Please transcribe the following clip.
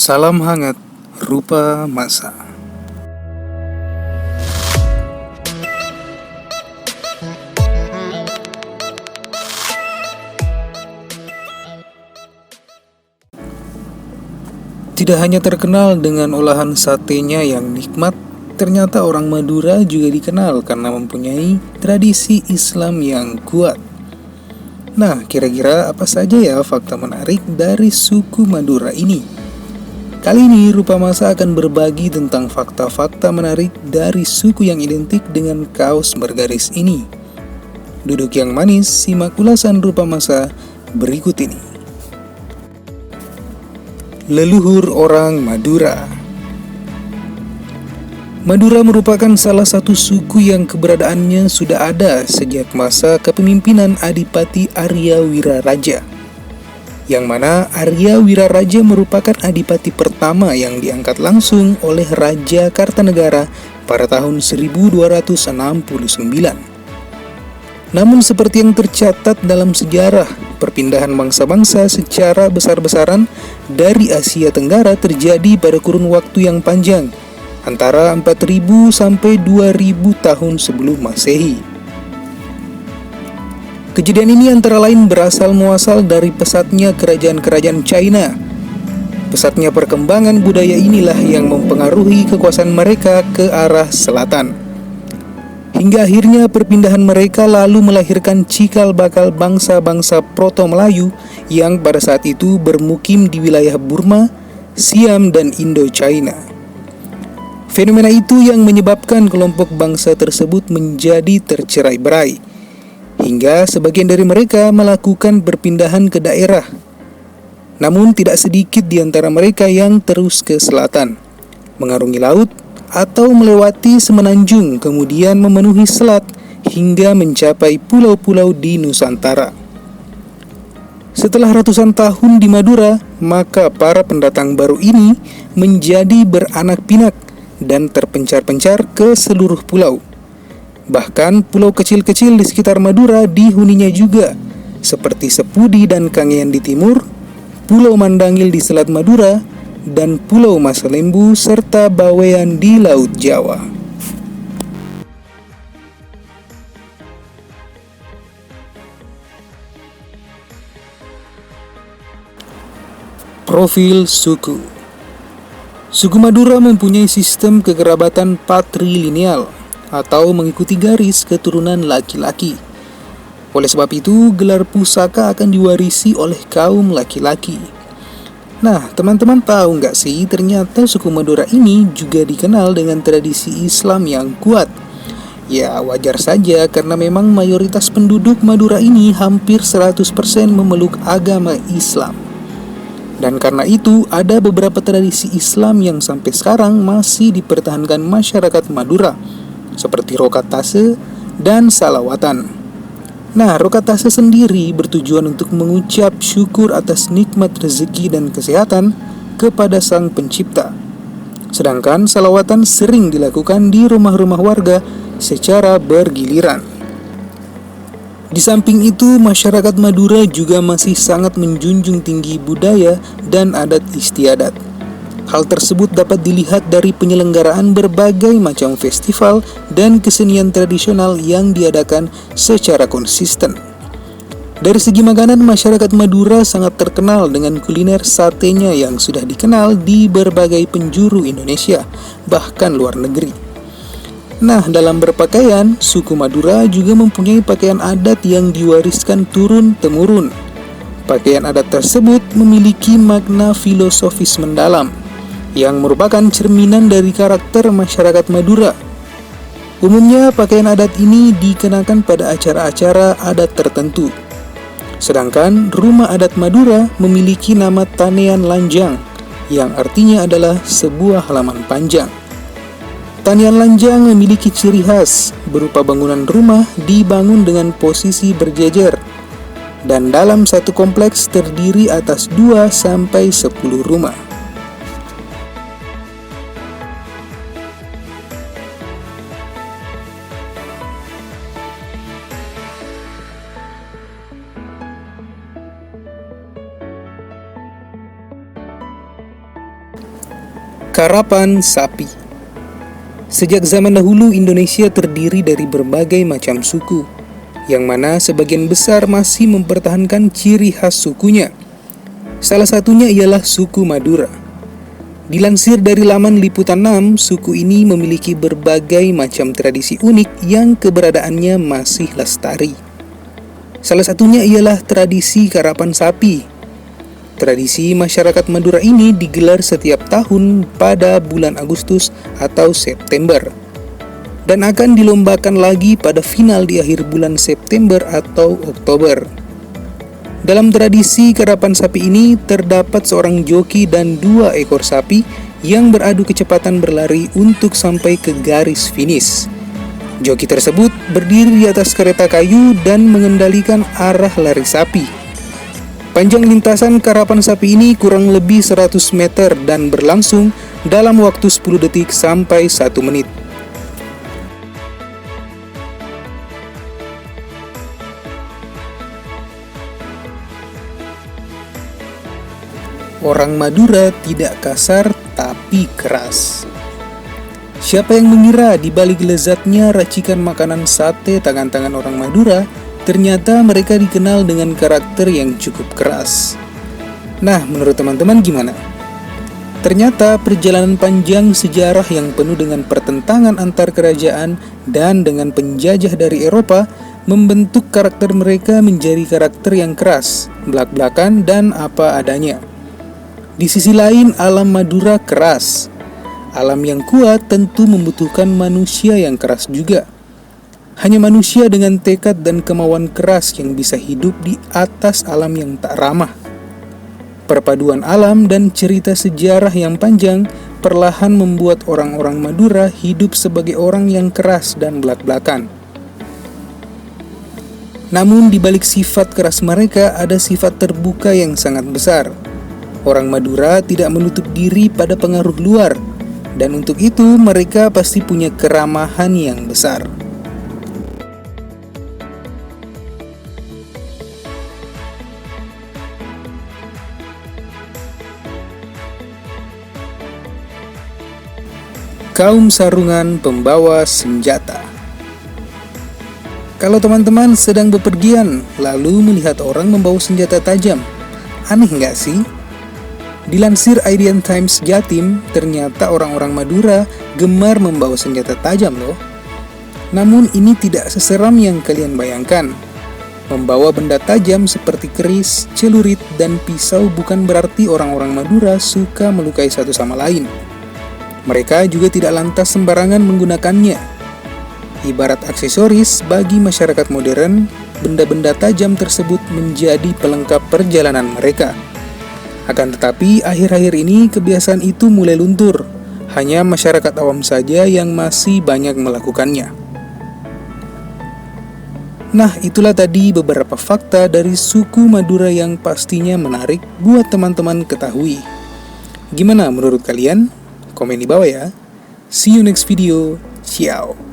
Salam hangat, rupa masa. Tidak hanya terkenal dengan olahan satenya yang nikmat, ternyata orang Madura juga dikenal karena mempunyai tradisi Islam yang kuat. Nah, kira-kira apa saja ya fakta menarik dari suku Madura ini? Kali ini Rupa Masa akan berbagi tentang fakta-fakta menarik dari suku yang identik dengan kaos bergaris ini. Duduk yang manis, simak ulasan Rupa Masa berikut ini. Leluhur orang Madura. Madura merupakan salah satu suku yang keberadaannya sudah ada sejak masa kepemimpinan Adipati Arya Wiraraja, yang mana Arya Wiraraja merupakan adipati pertama yang diangkat langsung oleh Raja Kartanegara pada tahun 1269. Namun seperti yang tercatat dalam sejarah, perpindahan bangsa-bangsa secara besar-besaran dari Asia Tenggara terjadi pada kurun waktu yang panjang, antara 4000 sampai 2000 tahun sebelum Masehi. Kejadian ini antara lain berasal muasal dari pesatnya kerajaan-kerajaan China. Pesatnya perkembangan budaya inilah yang mempengaruhi kekuasaan mereka ke arah selatan. Hingga akhirnya perpindahan mereka lalu melahirkan cikal bakal bangsa-bangsa Proto-Melayu yang pada saat itu bermukim di wilayah Burma, Siam, dan Indo-China. Fenomena itu yang menyebabkan kelompok bangsa tersebut menjadi tercerai-berai, hingga sebagian dari mereka melakukan perpindahan ke daerah. Namun tidak sedikit di antara mereka yang terus ke selatan, mengarungi laut atau melewati semenanjung, kemudian memenuhi selat hingga mencapai pulau-pulau di Nusantara. Setelah ratusan tahun di Madura, maka para pendatang baru ini menjadi beranak pinak dan terpencar-pencar ke seluruh pulau. Bahkan pulau kecil-kecil di sekitar Madura dihuninya juga, seperti Sepudi dan Kangean di timur, Pulau Mandangil di Selat Madura, dan Pulau Masalembu serta Bawean di Laut Jawa. Profil suku. Suku Madura mempunyai sistem kekerabatan patrilineal atau mengikuti garis keturunan laki-laki. Oleh sebab itu, gelar pusaka akan diwarisi oleh kaum laki-laki. Nah, teman-teman tahu nggak sih, ternyata suku Madura ini juga dikenal dengan tradisi Islam yang kuat. Ya, wajar saja karena memang mayoritas penduduk Madura ini hampir 100% memeluk agama Islam. Dan karena itu, ada beberapa tradisi Islam yang sampai sekarang masih dipertahankan masyarakat Madura, seperti rokatase dan salawatan. Nah, rokatase sendiri bertujuan untuk mengucap syukur atas nikmat rezeki dan kesehatan kepada Sang Pencipta. Sedangkan salawatan sering dilakukan di rumah-rumah warga secara bergiliran. Di samping itu, masyarakat Madura juga masih sangat menjunjung tinggi budaya dan adat istiadat. Hal tersebut dapat dilihat dari penyelenggaraan berbagai macam festival dan kesenian tradisional yang diadakan secara konsisten. Dari segi makanan, masyarakat Madura sangat terkenal dengan kuliner satenya yang sudah dikenal di berbagai penjuru Indonesia, bahkan luar negeri. Nah, dalam berpakaian, suku Madura juga mempunyai pakaian adat yang diwariskan turun-temurun. Pakaian adat tersebut memiliki makna filosofis mendalam, yang merupakan cerminan dari karakter masyarakat Madura. Umumnya, pakaian adat ini dikenakan pada acara-acara adat tertentu. Sedangkan rumah adat Madura memiliki nama Tanean Lanjang, yang artinya adalah sebuah halaman panjang. Tanian Lanjang memiliki ciri khas berupa bangunan rumah dibangun dengan posisi berjejer dan dalam satu kompleks terdiri atas 2-10 rumah. Karapan sapi. Sejak zaman dahulu Indonesia terdiri dari berbagai macam suku, yang mana sebagian besar masih mempertahankan ciri khas sukunya. Salah satunya ialah suku Madura. Dilansir dari laman Liputan 6, suku ini memiliki berbagai macam tradisi unik yang keberadaannya masih lestari. Salah satunya ialah tradisi karapan sapi. Tradisi masyarakat Madura ini digelar setiap tahun pada bulan Agustus atau September, dan akan dilombakan lagi pada final di akhir bulan September atau Oktober. Dalam tradisi karapan sapi ini terdapat seorang joki dan 2 ekor sapi yang beradu kecepatan berlari untuk sampai ke garis finish. Joki tersebut berdiri di atas kereta kayu dan mengendalikan arah lari sapi. Panjang lintasan karapan sapi ini kurang lebih 100 meter dan berlangsung dalam waktu 10 detik sampai 1 menit. Orang Madura tidak kasar tapi keras. Siapa yang mengira di balik lezatnya racikan makanan sate tangan-tangan orang Madura, ternyata mereka dikenal dengan karakter yang cukup keras. Nah, menurut teman-teman gimana? Ternyata perjalanan panjang sejarah yang penuh dengan pertentangan antar kerajaan dan dengan penjajah dari Eropa membentuk karakter mereka menjadi karakter yang keras, belak-belakan dan apa adanya. Di sisi lain, alam Madura keras. Alam yang kuat tentu membutuhkan manusia yang keras juga. Hanya manusia dengan tekad dan kemauan keras yang bisa hidup di atas alam yang tak ramah. Perpaduan alam dan cerita sejarah yang panjang perlahan membuat orang-orang Madura hidup sebagai orang yang keras dan belak-belakan. Namun di balik sifat keras mereka ada sifat terbuka yang sangat besar. Orang Madura tidak menutup diri pada pengaruh luar, dan untuk itu mereka pasti punya keramahan yang besar. Kaum sarungan pembawa senjata. Kalau teman-teman sedang bepergian lalu melihat orang membawa senjata tajam, aneh nggak sih? Dilansir IDN Times Jatim, ternyata orang-orang Madura gemar membawa senjata tajam loh. Namun ini tidak seseram yang kalian bayangkan. Membawa benda tajam seperti keris, celurit, dan pisau bukan berarti orang-orang Madura suka melukai satu sama lain. Mereka juga tidak lantas sembarangan menggunakannya. Ibarat aksesoris bagi masyarakat modern, benda-benda tajam tersebut menjadi pelengkap perjalanan mereka. Akan tetapi, akhir-akhir ini kebiasaan itu mulai luntur. Hanya masyarakat awam saja yang masih banyak melakukannya. Nah, itulah tadi beberapa fakta dari suku Madura yang pastinya menarik buat teman-teman ketahui. Gimana menurut kalian? Komen di bawah ya. See you next video. Ciao.